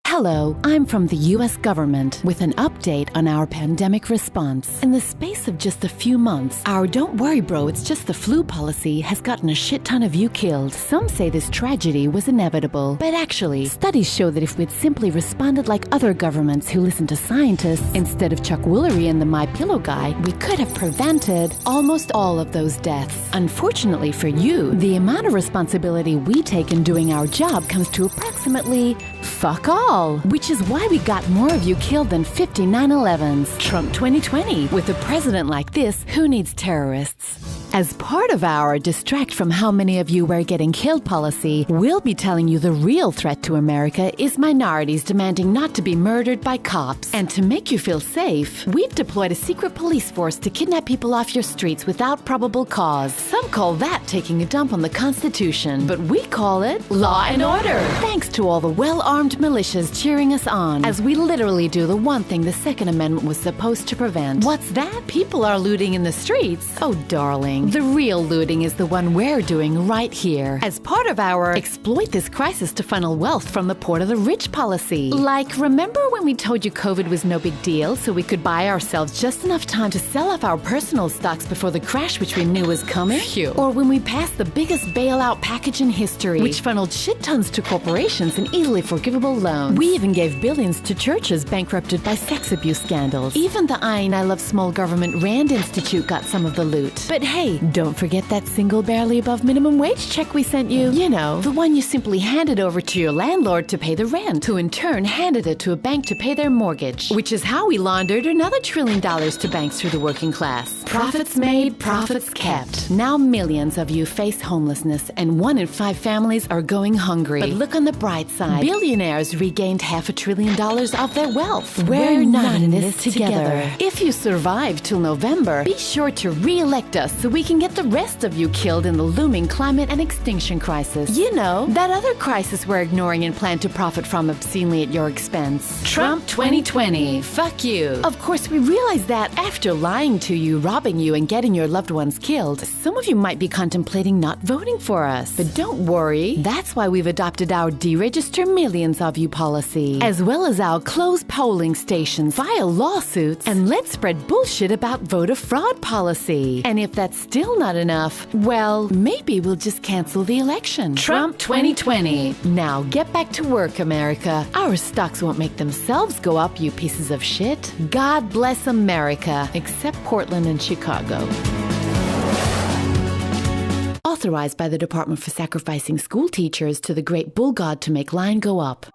Hello, I'm from the U.S. government with an update on our pandemic response. In the space of just a few months, our "don't worry bro, it's just the flu" policy has gotten a shit ton of you killed. Some say this tragedy was inevitable, but actually, studies show that if we'd simply responded like other governments who listen to scientists instead of Chuck Woolery and the My Pillow guy, we could have prevented almost all of those deaths. Unfortunately for you, the amount of responsibility we take in doing our job comes to approximately fuck all, which is why we got more of you killed than 50 9/11s. Trump 2020. With a president like this, who needs terrorists? As part of our distract from how many of you were getting killed policy, we'll be telling you the real threat to America is minorities demanding not to be murdered by cops. And to make you feel safe, we've deployed a secret police force to kidnap people off your streets without probable cause. Some call that taking a dump on the Constitution, but we call it law and order. Thanks to all the well-armed militias cheering us on, as we literally do the one thing the Second Amendment was supposed to prevent. What's that? People are looting in the streets? Oh, darling. The real looting is the one we're doing right here, as part of our exploit this crisis to funnel wealth from the poor to the rich policy. Like, remember when we told you COVID was no big deal, so we could buy ourselves just enough time to sell off our personal stocks before the crash which we knew was coming? Phew. Or when we passed the biggest bailout package in history, which funneled shit tons to corporations and easily forgivable loans. We even gave billions to churches bankrupted by sex abuse scandals. Even the I Love Small Government Rand Institute got some of the loot. But hey, don't forget that single barely above minimum wage check we sent you. You know, the one you simply handed over to your landlord to pay the rent, who in turn handed it to a bank to pay their mortgage, which is how we laundered another $1 trillion to banks through the working class. Profits made, profits kept. Now millions of you face homelessness and 1 in 5 families are going hungry. But look on the bright side. Billionaires regained $500 billion of their wealth. We're not in this together. If you survive till November, be sure to re-elect us so we can get the rest of you killed in the looming climate and extinction crisis. You know, that other crisis we're ignoring and plan to profit from obscenely at your expense. Trump 2020. Fuck you. Of course, we realize that after lying to you, robbing you, and getting your loved ones killed, some of you might be contemplating not voting for us. But don't worry. That's why we've adopted our deregister millions of you policy, as well as our close polling stations, file lawsuits, and let's spread bullshit about voter fraud policy. And if that's still not enough, well, maybe we'll just cancel the election. Trump 2020. Now get back to work, America. Our stocks won't make themselves go up, you pieces of shit. God bless America, except Portland and Chicago. Authorized by the Department for Sacrificing School Teachers to the Great Bull God to make line go up.